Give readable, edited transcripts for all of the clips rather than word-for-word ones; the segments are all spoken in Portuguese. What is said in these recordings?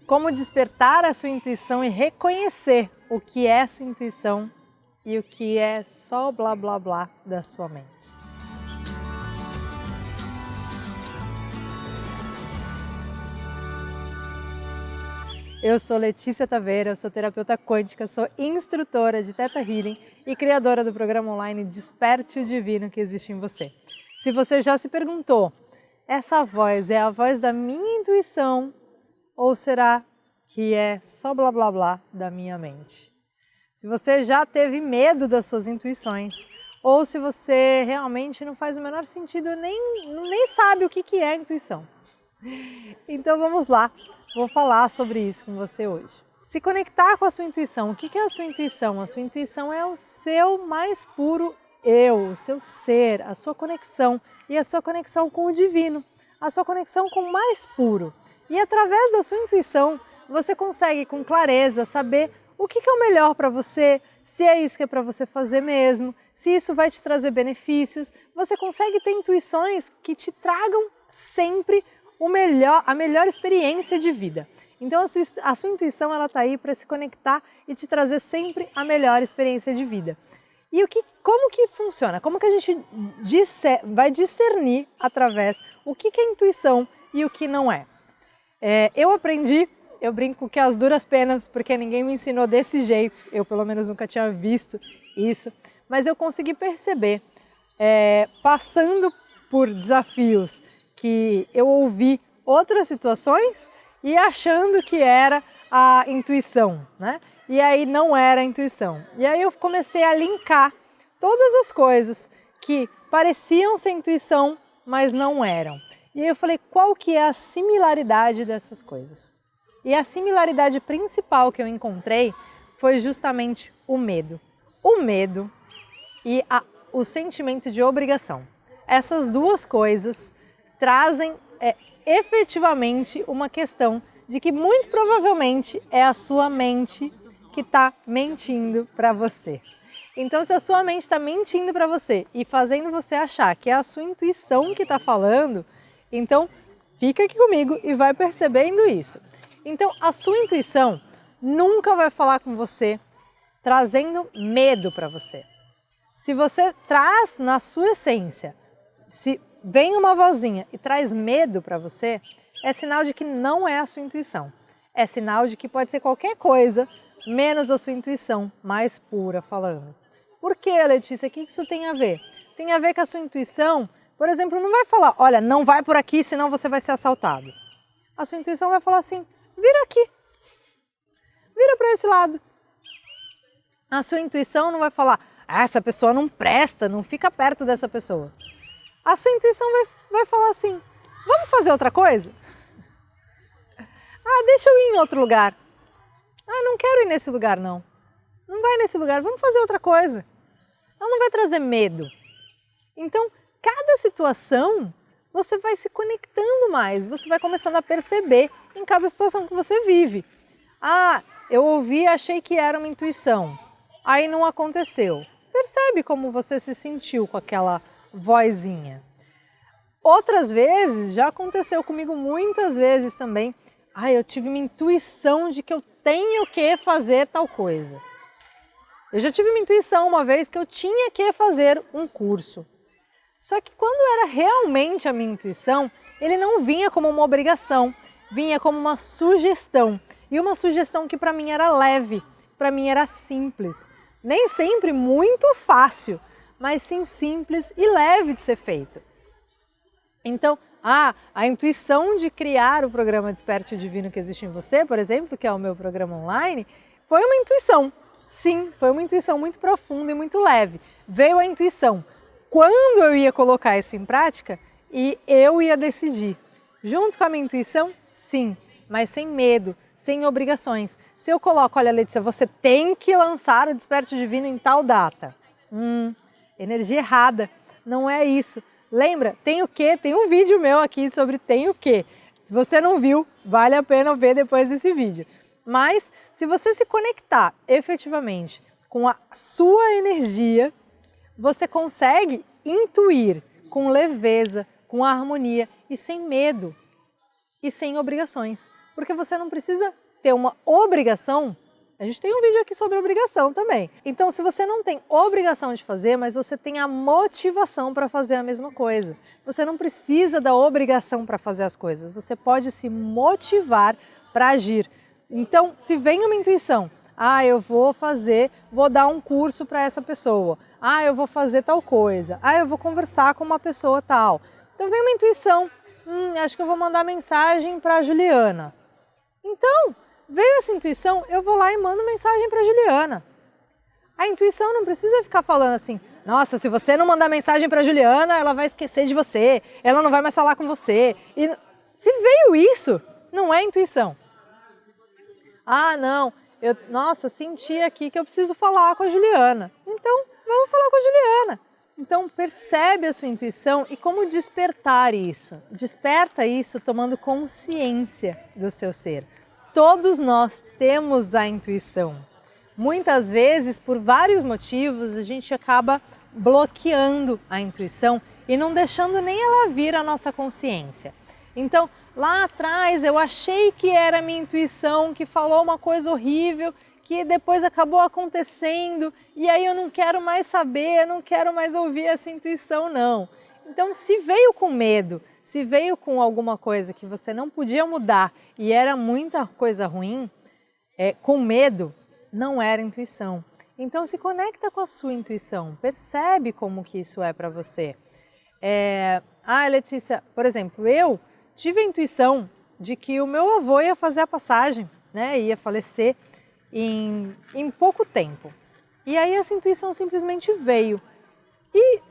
Como despertar a sua intuição e reconhecer o que é sua intuição e o que é só blá blá blá da sua mente. Eu sou Letícia Taveira, eu sou terapeuta quântica, sou instrutora de Theta Healing e criadora do programa online Desperte o Divino que existe em você. Se você já se perguntou, essa voz é a voz da minha intuição ou será que é só blá blá blá da minha mente? Se você já teve medo das suas intuições ou se você realmente não faz o menor sentido, nem sabe o que é intuição. Então vamos lá, vou falar sobre isso com você hoje. Se conectar com a sua intuição, o que é a sua intuição? A sua intuição é o seu mais puro eu, o seu ser, a sua conexão e a sua conexão com o divino, a sua conexão com o mais puro. E através da sua intuição, você consegue com clareza saber o que é o melhor para você, se é isso que é para você fazer mesmo, se isso vai te trazer benefícios. Você consegue ter intuições que te tragam sempre a melhor experiência de vida. Então a sua intuição está aí para se conectar e te trazer sempre a melhor experiência de vida. E como que funciona? Como que a gente vai discernir através o que é intuição e o que não é? Eu aprendi, eu brinco que as duras penas, porque ninguém me ensinou desse jeito, eu pelo menos nunca tinha visto isso, mas eu consegui perceber, passando por desafios que eu ouvi outras situações e achando que era a intuição, né? E aí não era a intuição. E aí eu comecei a linkar todas as coisas que pareciam ser intuição, mas não eram. E aí eu falei, qual que é a similaridade dessas coisas? E a similaridade principal que eu encontrei foi justamente o medo. O medo e o sentimento de obrigação. Essas duas coisas trazem efetivamente uma questão de que muito provavelmente é a sua mente que está mentindo para você. Então, se a sua mente está mentindo para você e fazendo você achar que é a sua intuição que está falando, então fica aqui comigo e vai percebendo isso. Então, a sua intuição nunca vai falar com você trazendo medo para você. Se você traz na sua essência, se vem uma vozinha e traz medo para você, é sinal de que não é a sua intuição. É sinal de que pode ser qualquer coisa, menos a sua intuição mais pura falando. Por que, Letícia? O que isso tem a ver? Tem a ver que a sua intuição, por exemplo, não vai falar, olha, não vai por aqui, senão você vai ser assaltado. A sua intuição vai falar assim, vira aqui, vira para esse lado. A sua intuição não vai falar, essa pessoa não presta, não fica perto dessa pessoa. A sua intuição vai falar assim, vamos fazer outra coisa? Deixa eu ir em outro lugar. Não quero ir nesse lugar não. Não vai nesse lugar, vamos fazer outra coisa. Ela não vai trazer medo. Então, cada situação, você vai se conectando mais, você vai começando a perceber em cada situação que você vive. Eu ouvi e achei que era uma intuição, aí não aconteceu. Percebe como você se sentiu com aquela vozinha. Outras vezes, já aconteceu comigo muitas vezes também, eu tive uma intuição de que eu tenho que fazer tal coisa. Eu já tive uma intuição uma vez que eu tinha que fazer um curso. Só que quando era realmente a minha intuição, ele não vinha como uma obrigação, vinha como uma sugestão. E uma sugestão que para mim era leve, para mim era simples. Nem sempre muito fácil, mas sim simples e leve de ser feito. Então, a intuição de criar o programa Desperte o Divino que existe em você, por exemplo, que é o meu programa online, foi uma intuição. Sim, foi uma intuição muito profunda e muito leve. Veio a intuição. Quando eu ia colocar isso em prática e eu ia decidir. Junto com a minha intuição, sim, mas sem medo, sem obrigações. Se eu coloco, olha, Letícia, você tem que lançar o Desperte o Divino em tal data. Energia errada, não é isso. Lembra, tem o quê? Tem um vídeo meu aqui sobre tem o quê. Se você não viu, vale a pena ver depois desse vídeo. Mas se você se conectar efetivamente com a sua energia, você consegue intuir com leveza, com harmonia e sem medo e sem obrigações. Porque você não precisa ter uma obrigação. A gente tem um vídeo aqui sobre obrigação também. Então, se você não tem obrigação de fazer, mas você tem a motivação para fazer a mesma coisa. Você não precisa da obrigação para fazer as coisas. Você pode se motivar para agir. Então, se vem uma intuição, eu vou dar um curso para essa pessoa. Eu vou fazer tal coisa. Eu vou conversar com uma pessoa tal. Então, vem uma intuição, acho que eu vou mandar mensagem para a Juliana. Então, veio essa intuição, eu vou lá e mando mensagem para a Juliana. A intuição não precisa ficar falando assim, nossa, se você não mandar mensagem para a Juliana, ela vai esquecer de você, ela não vai mais falar com você. E se veio isso, não é intuição. Não, nossa, senti aqui que eu preciso falar com a Juliana. Então, vamos falar com a Juliana. Então, percebe a sua intuição e como despertar isso. Desperta isso tomando consciência do seu ser. Todos nós temos a intuição. Muitas vezes, por vários motivos, a gente acaba bloqueando a intuição e não deixando nem ela vir à nossa consciência. Então, lá atrás eu achei que era a minha intuição que falou uma coisa horrível, que depois acabou acontecendo e aí eu não quero mais saber, eu não quero mais ouvir essa intuição, não. Então, se veio com medo, se veio com alguma coisa que você não podia mudar e era muita coisa ruim, com medo, não era intuição. Então se conecta com a sua intuição, percebe como que isso é para você. Letícia, por exemplo, eu tive a intuição de que o meu avô ia fazer a passagem, né, ia falecer em pouco tempo. E aí essa intuição simplesmente veio. E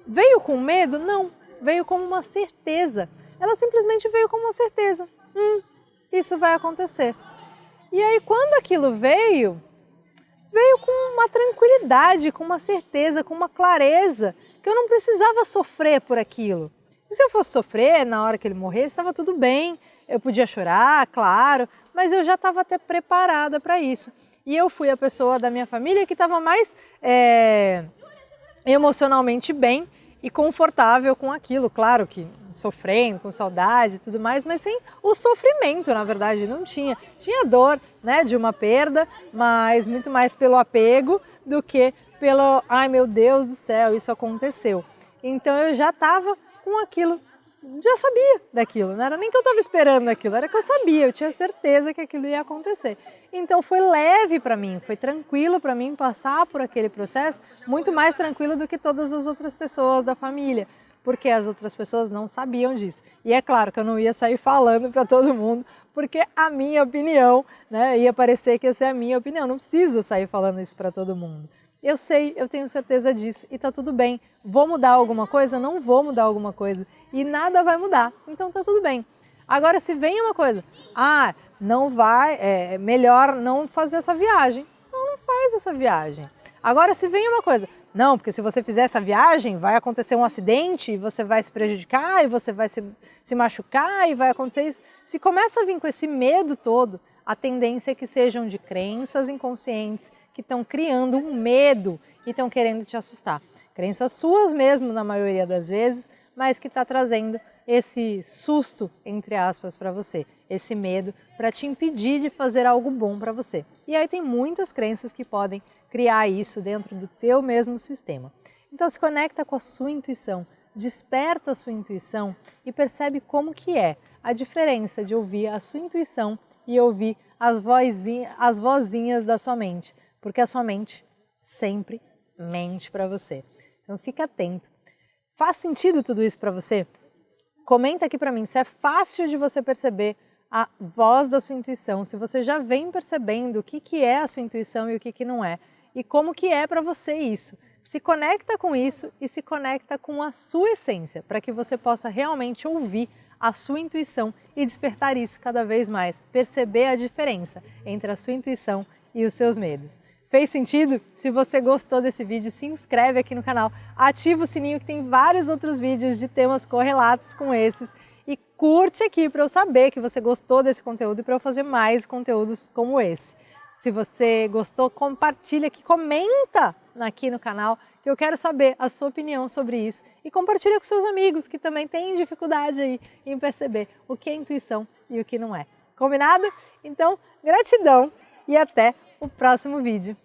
veio com medo? Não. Veio como uma certeza. Ela simplesmente veio como uma certeza. Isso vai acontecer. E aí quando aquilo veio com uma tranquilidade, com uma certeza, com uma clareza, que eu não precisava sofrer por aquilo. E se eu fosse sofrer na hora que ele morresse, estava tudo bem, eu podia chorar, claro, mas eu já estava até preparada para isso. E eu fui a pessoa da minha família que estava mais emocionalmente bem e confortável com aquilo, claro que sofrendo, com saudade e tudo mais, mas sem o sofrimento, na verdade, não tinha. Tinha dor, né, de uma perda, mas muito mais pelo apego do que pelo, ai meu Deus do céu, isso aconteceu. Então eu já estava com aquilo, já sabia daquilo, não era nem que eu estava esperando aquilo, era que eu sabia, eu tinha certeza que aquilo ia acontecer. Então foi leve para mim, foi tranquilo para mim passar por aquele processo, muito mais tranquilo do que todas as outras pessoas da família, porque as outras pessoas não sabiam disso. E é claro que eu não ia sair falando para todo mundo, porque a minha opinião, né, ia parecer que ia ser a minha opinião, não preciso sair falando isso para todo mundo. Eu sei, eu tenho certeza disso e tá tudo bem. Vou mudar alguma coisa? Não vou mudar alguma coisa. E nada vai mudar, então tá tudo bem. Agora, se vem uma coisa, não vai, é melhor não fazer essa viagem. Então não faz essa viagem. Agora, se vem uma coisa, não, porque se você fizer essa viagem, vai acontecer um acidente, você vai se prejudicar, e você vai se machucar, e vai acontecer isso. Se começa a vir com esse medo todo, a tendência é que sejam de crenças inconscientes que estão criando um medo e estão querendo te assustar. Crenças suas mesmo, na maioria das vezes, mas que está trazendo esse susto, entre aspas, para você, esse medo para te impedir de fazer algo bom para você. E aí tem muitas crenças que podem criar isso dentro do teu mesmo sistema. Então se conecta com a sua intuição, desperta a sua intuição e percebe como que é a diferença de ouvir a sua intuição e ouvir as vozinhas da sua mente, porque a sua mente sempre mente para você. Então fica atento. Faz sentido tudo isso para você? Comenta aqui para mim se é fácil de você perceber a voz da sua intuição, se você já vem percebendo o que é a sua intuição e o que não é, e como que é para você isso. Se conecta com isso e se conecta com a sua essência, para que você possa realmente ouvir a sua intuição e despertar isso cada vez mais, perceber a diferença entre a sua intuição e os seus medos. Fez sentido? Se você gostou desse vídeo, se inscreve aqui no canal, ativa o sininho que tem vários outros vídeos de temas correlatos com esses e curte aqui para eu saber que você gostou desse conteúdo e para eu fazer mais conteúdos como esse. Se você gostou, compartilha aqui, comenta aqui no canal, que eu quero saber a sua opinião sobre isso. E compartilha com seus amigos que também têm dificuldade aí em perceber o que é intuição e o que não é. Combinado? Então, gratidão e até o próximo vídeo.